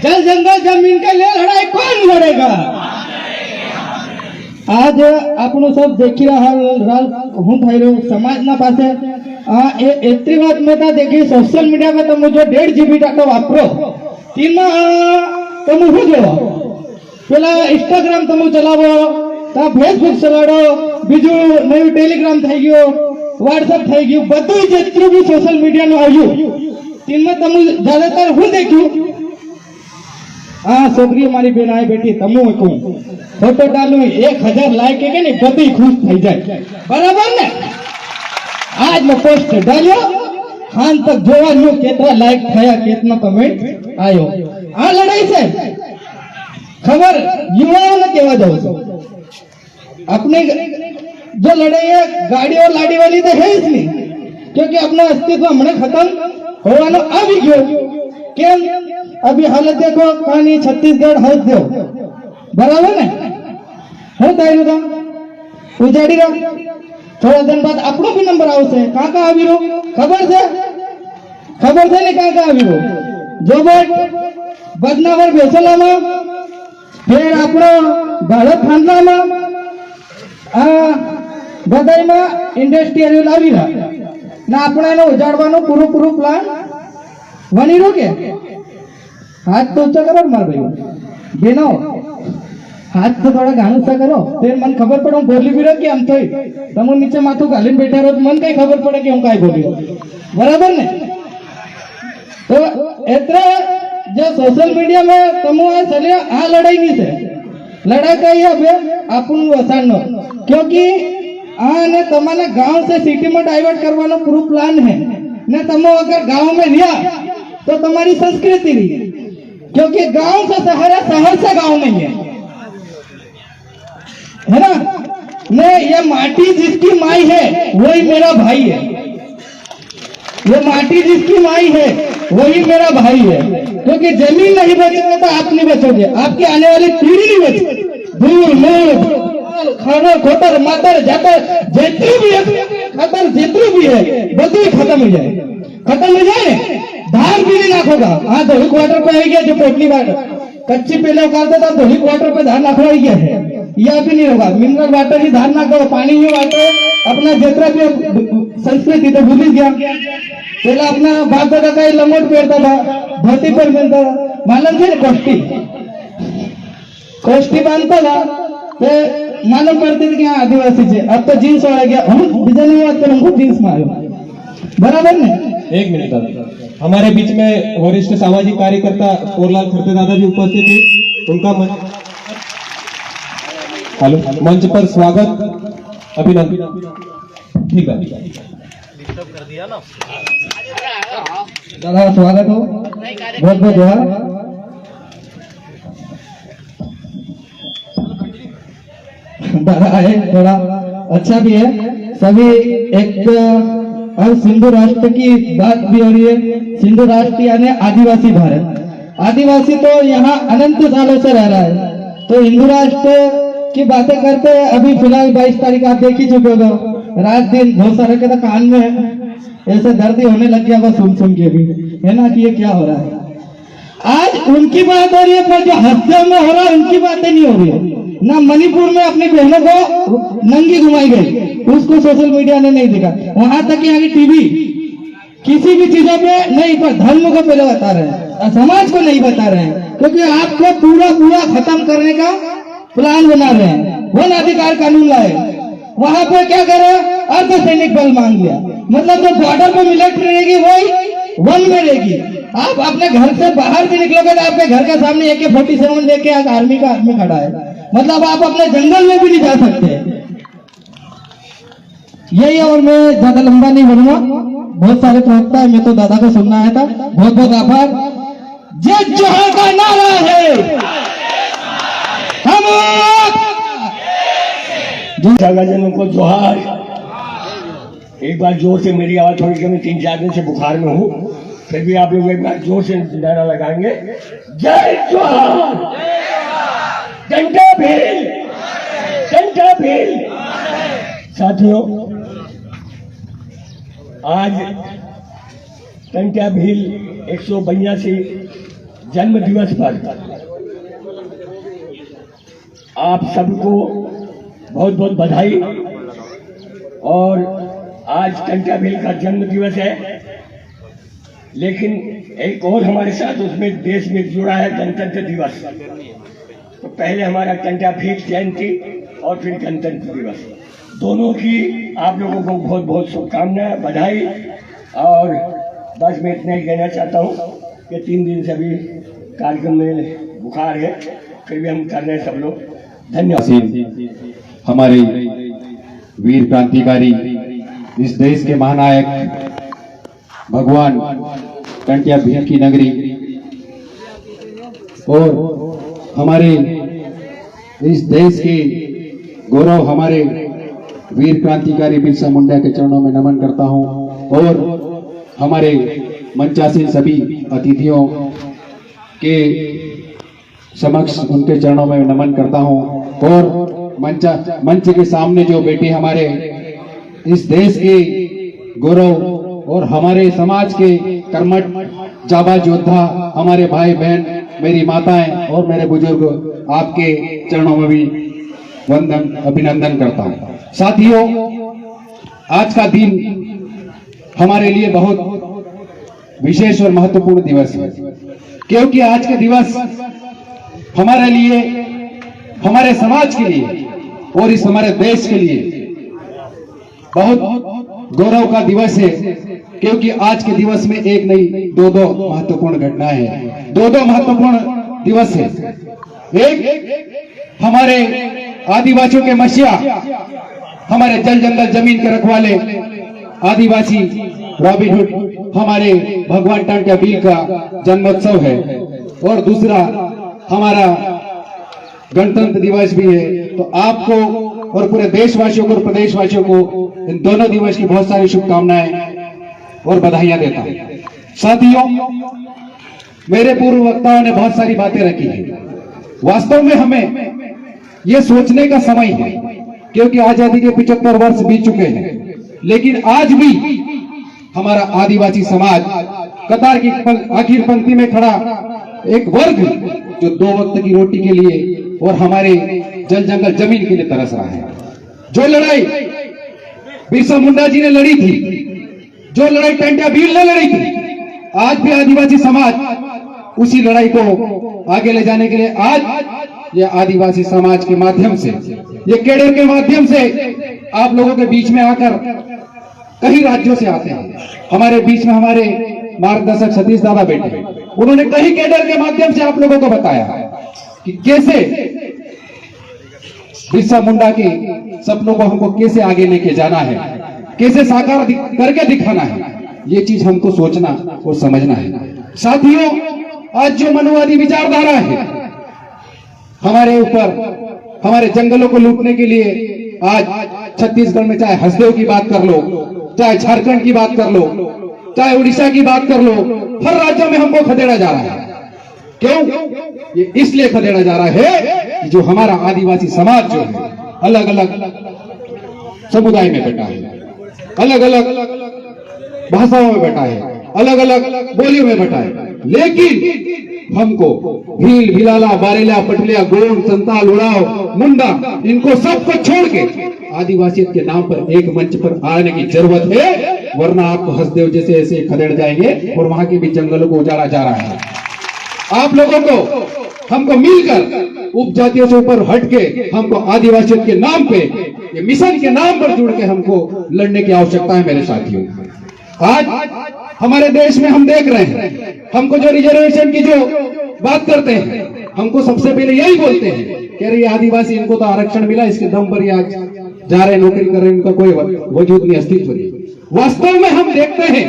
जल जंगल जमीन के लिए लड़ाई कौन लड़ेगा? आज आपनो सब देखी रहा हूँ थायरो समाज ना पासे एतरी बात में था देखी सोशल मीडिया में તમે જો 1.5 GB डाटा वापरो તેમાં તમે શું જોવો પેલા ઇન્સ્ટાગ્રામ તમે ચલાવો તા ફેસબુક ચલાડો બીજું નવું ટેલિગ્રામ થઈ ગયો વોટ્સએપ થઈ ગયું બધું જેટલું બી સોશિયલ મીડિયા નું આવ્યું તેમાં તમે જ્યાદાતર હું દેખ્યું છોકરી મારી બેન આય બેઠી તમે કહું फोटो डालू 1000 लाइक के नहीं बदी खुश थी जाए बराबर ने आज मैं पोस्ट डालो खान तक जोवा न्यू केतरा लाइक थया केतना कमेंट आयो आ लड़ाई से खबर युवाओं ने केवा दो अपने जो लड़ाई है गाड़ी और लाड़ी वाली तो है इसलिए क्योंकि अपना अस्तित्व हमने खत्म होवानो आ भी गयो केम अभी हालत देखो कहानी छत्तीसगढ़ हज दो बराबर ने હું થાય તો ઉજાડી રહ્યો થોડા દિન બાદ આપણો બી નંબર આવશે કાકા આવી રહ્યો ખબર છે ને કાકા આવી રહ્યો જો બટ બદનાવર બેસલામાં ફેર આપણો ભારત ખાંડલામાં આ બધાયમાં ઇન્ડસ્ટ્રીયલ આવી રહ્યા ને આપણે એનો ઉજાડવાનો પૂરો પ્લાન બની રહ્યો કે હાથ તો ઊંચા કરો માર ભાઈ બેનો हाथ तो थोड़ा घाणू सा करो फिर मन खबर पड़ो बोली भी रहो कि हम तो तुम नीचे माथू घालीन बैठा रहो तो मन कई खबर पड़े कि हम काय बोली बराबर ने तो इतना जो सोशल मीडिया में तुम आ चले आ लड़ाई नहीं से लड़ाई कई है अपन वसानो क्योंकि आ ने तमारा गांव से सिटी में डाइवर्ट करवानो पूरा प्लान है ने तुम अगर गांव में रिया तो तुम्हारी संस्कृति रही क्योंकि गांव से शहर से गांव नहीं है ना ने ये माटी जिसकी माई है वही मेरा भाई है ये माटी जिसकी माई है वही मेरा भाई है क्योंकि जमीन नहीं बचेगा तो आप नहीं बचोगे आपकी आने वाली पीढ़ी नहीं बचेगी धूल मूल खाना खोतर मातर जातर जितनी भी है खतर जितनी भी है बदू खत्म हो जाए धान भी नहीं नाखोगा हाँ धोली क्वार्टर पे आ गया जो पोटली वाटर कच्ची पहले उगाते था धोली क्वार्टर पे धान नाखवा गया है यह भी नहीं होगा मिनरल वाटर ही धान ना करो पानी ही वाटर अपना जितना भी संस्कृति तो भूल गया पहले अपना बाप दादा का लंगोट पहनता था धोती पर पहनता था मालूम थे कोष्टी बांधता था मालूम पड़ती थी कि यहाँ आदिवासी से अब तो जीन्स वाला गया हम डिजाइन हमको जीन्स मारो बराबर ने। एक मिनट हमारे बीच में वरिष्ठ सामाजिक कार्यकर्ता कोरलाल खरते दादा भी उपस्थित थे उनका हेलो मंच पर स्वागत अभिनंदन ठीक है दादा स्वागत हो बहुत बहुत जोहार दादा है थोड़ा अच्छा भी है सभी एक अब सिंधु राष्ट्र की बात भी हो रही है सिंधु राष्ट्र यानी आदिवासी भारत आदिवासी तो यहाँ अनंत सालों से रह रहा है तो हिंदू राष्ट्र की बातें करते हैं अभी फिलहाल 22 तारीख आप देख ही चुके हो रात दिन बहुत सारे के तो कान में ऐसे दर्द होने लग गया वो सुन के भी है ना कि ये क्या हो रहा है आज उनकी बात हो रही है पर जो हफ्ते में हो रहा है उनकी बातें नहीं हो रही है ना मणिपुर में अपनी बहनों को नंगी घुमाई गई उसको सोशल मीडिया ने नहीं देखा वहां तक यहाँ की टीवी किसी भी चीजों पे नहीं पर धर्म को पहले बता रहे हैं समाज को नहीं बता रहे हैं क्योंकि आपको पूरा खत्म करने का प्लान बना रहे हैं वन अधिकार कानून लाए वहां पर क्या करे अर्धसैनिक बल मांग लिया मतलब जो बॉर्डर पे मिलिट्री रहेगी वही वन में रहेगी आप अपने घर से बाहर भी निकलोगे तो आपके घर के सामने AK-47 लेके आर्मी खड़ा है मतलब आप अपने जंगल में भी नहीं जा सकते यही और मैं ज्यादा लंबा नहीं बनूंगा बहुत सारे प्रवक्ता है मैं तो दादा को सुनना आया था बहुत बहुत आभार जय जोहार का नारा है हम जनों को जोहार एक बार जोर से मेरी आवाज थोड़ी कमी 3-4 दिन से बुखार में हूँ फिर भी आप लोग एक बार जोर से नारा लगाएंगे जय जोहार डंडा भील साथियों आज टंट्या भील 182 जन्म दिवस पर आप सबको बहुत बहुत बधाई। और आज टंट्या भील का जन्म दिवस है, लेकिन एक और हमारे साथ उसमें देश में जुड़ा है गणतंत्र दिवस। तो पहले हमारा टंट्या भील जयंती और फिर गणतंत्र दिवस, दोनों की आप लोगों को बहुत बहुत शुभकामनाएं, बधाई। और बस मैं इतना ही कहना चाहता हूँ कि 3 दिन से अभी कार्यक्रम में बुखार है, फिर भी हम कर रहे हैं सब लोग। धन्यवाद। हमारे वीर क्रांतिकारी, इस देश के महानायक भगवान टंट्या भील की नगरी और हमारे इस देश के गौरव हमारे वीर क्रांतिकारी बिरसा मुंडा के चरणों में नमन करता हूं और हमारे मंचासीन सभी अतिथियों के समक्ष उनके चरणों में नमन करता हूं। और मंच के सामने जो बेटे हमारे इस देश के गौरव और हमारे समाज के कर्मठ जाबाज योद्धा, हमारे भाई बहन, मेरी माताएं और मेरे बुजुर्ग, आपके चरणों में भी वंदन अभिनंदन करता हूं। साथियों, आज का दिन हमारे लिए बहुत विशेष और महत्वपूर्ण दिवस है, क्योंकि आज का दिवस हमारे लिए, हमारे समाज के लिए और इस हमारे देश के लिए बहुत गौरव का दिवस है। क्योंकि आज के दिवस में एक नहीं, दो महत्वपूर्ण घटनाएं हैं, दो महत्वपूर्ण दिवस है। एक हमारे आदिवासियों के मसीहा, हमारे जल जंगल जमीन के रखवाले आदिवासी रॉबिन हुड, हमारे भगवान टंट्या भील का जन्मोत्सव है। और दूसरा हमारा गणतंत्र दिवस भी है। तो आपको और पूरे देशवासियों को और प्रदेशवासियों को इन दोनों दिवस की बहुत सारी शुभकामनाएं और बधाइयां देता हूं। साथियों, मेरे पूर्व वक्ताओं ने बहुत सारी बातें रखी हैं। वास्तव में हमें ये सोचने का समय है, क्योंकि आजादी के 75 वर्ष बीत चुके हैं, लेकिन आज भी हमारा आदिवासी समाज कतार की आखिर पंक्ति में खड़ा एक वर्ग जो 2 वक्त की रोटी के लिए और हमारे जल जंगल जमीन के लिए तरस रहा है। जो लड़ाई बिरसा मुंडा जी ने लड़ी थी, जो लड़ाई टंट्या भील ने लड़ी थी, आज भी आदिवासी समाज उसी लड़ाई को आगे ले जाने के लिए आज ये आदिवासी समाज के माध्यम से, ये कैडर के माध्यम से आप लोगों के बीच में आकर कई राज्यों से आते हैं। हमारे बीच में हमारे मार्गदर्शक सतीश दादा बैठे, उन्होंने कई कैडर के माध्यम से आप लोगों को बताया कि कैसे बिरसा मुंडा के सपनों को हमको कैसे आगे लेके जाना है, कैसे साकार करके दिखाना है। ये चीज हमको सोचना और समझना है। साथियों, आज जो मनुवादी विचारधारा है हमारे ऊपर, हमारे जंगलों को लूटने के लिए, आज छत्तीसगढ़ में चाहे हसदेव की बात कर लो, चाहे झारखंड की बात कर लो, चाहे उड़ीसा की बात कर लो, हर राज्यों में हमको खदेड़ा जा रहा है। क्यों? ये इसलिए खदेड़ा जा रहा है कि जो हमारा आदिवासी समाज जो है अलग अलग समुदाय में बैठा है, अलग अलग भाषाओं में बैठा है, अलग अलग बोलियों में बैठा है, लेकिन हमको भील, भिलाला, बारेला, पटलिया, गोंड, संताल, उड़ाव, मुंडा, इनको सबको छोड़ के आदिवासियत के नाम पर एक मंच पर आने की जरूरत है, वरना आपको हसदेव जैसे ऐसे खदेड़ जाएंगे और वहां के भी जंगलों को उजाड़ा जा रहा है। आप लोगों को, हमको मिलकर उपजातियों से ऊपर हटके हमको आदिवासियत के नाम पे, ये मिशन के नाम पर जुड़ के हमको लड़ने की आवश्यकता है। मेरे साथियों, आज हमारे देश में हम देख रहे हैं, हमको जो रिजर्वेशन की जो बात करते हैं, हमको सबसे पहले यही बोलते हैं कि अरे आदिवासी, इनको तो आरक्षण मिला, इसके दम पर ही आज जा रहे, नौकरी कर रहे, इनका कोई वजूद नहीं, अस्तित्व नहीं। वास्तव में हम देखते हैं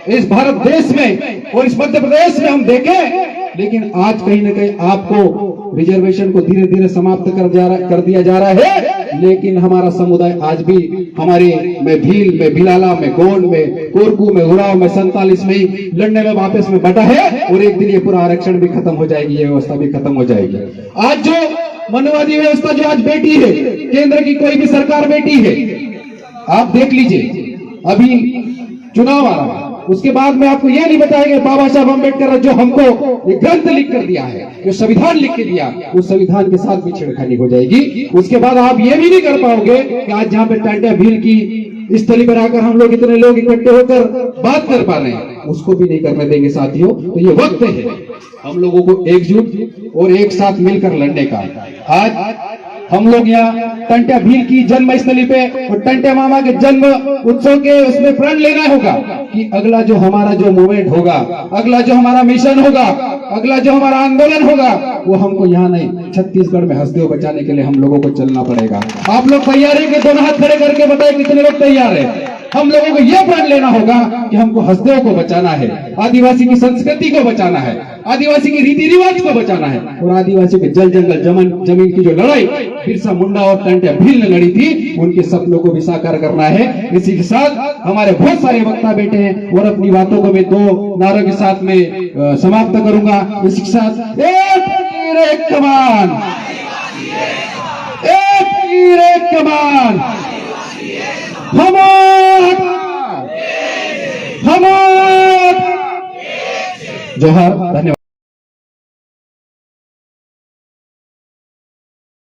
इस भारत देश में और इस मध्य प्रदेश में हम देखें, लेकिन आज कहीं ना कहीं आपको रिजर्वेशन को धीरे धीरे समाप्त कर दिया जा रहा है। लेकिन हमारा समुदाय आज भी हमारे में भील, में भिलाला, में गोंड, में कोरकू, में उड़ाव, में 47 में ही लड़ने में वापस में बटा है, और एक दिन ये पूरा आरक्षण भी खत्म हो जाएगी, ये व्यवस्था भी खत्म हो जाएगी। आज जो मनोवादी व्यवस्था जो आज बैठी है, केंद्र की कोई भी सरकार बैठी है, आप देख लीजिए, अभी चुनाव आ रहा है, उसके बाद में आपको यह नहीं बताएंगे बाबा साहब अम्बेडकर ने जो हमको एक ग्रंथ लिख कर दिया है, जो संविधान लिख के दिया, उस संविधान के साथ भी छेड़खानी हो जाएगी। उसके बाद आप ये भी नहीं कर पाओगे कि आज जहां पे टांटा भील की स्थली पर आकर हम लोग इतने लोग इकट्ठे होकर बात कर पा रहे हैं, उसको भी नहीं करने देंगे साथियों। तो ये वक्त है हम लोगों को एकजुट और एक साथ मिलकर लड़ने का। आज हम लोग यहाँ टंट्या भील की जन्म स्थली पे और टंट्या मामा के जन्म उत्सव के उसमें प्रण लेना होगा कि अगला जो हमारा जो मूवमेंट होगा, अगला जो हमारा मिशन होगा, अगला जो हमारा आंदोलन होगा, वो हमको यहाँ नहीं छत्तीसगढ़ में हसदेव बचाने के लिए हम लोगों को चलना पड़ेगा। आप लोग तैयार है कि दोनों हाथ खड़े करके बताए कितने लोग तैयार है? हम लोगों को यह प्रण लेना होगा कि हमको हसदेव को बचाना है, आदिवासी की संस्कृति को बचाना है, आदिवासी की रीति रिवाज को बचाना है, और आदिवासी के जल जंगल जमीन की जो लड़ाई बिरसा मुंडा और टंट्या भील ने लड़ी थी, उनके सपनों को भी साकार करना है। इसी के साथ हमारे बहुत सारे वक्ता बैठे हैं और अपनी बातों को मैं 2 नारों के साथ में समाप्त करूंगा। इसी के साथ एक तीर एक कमान, एक तीर एक कमान, जोहार, धन्यवाद।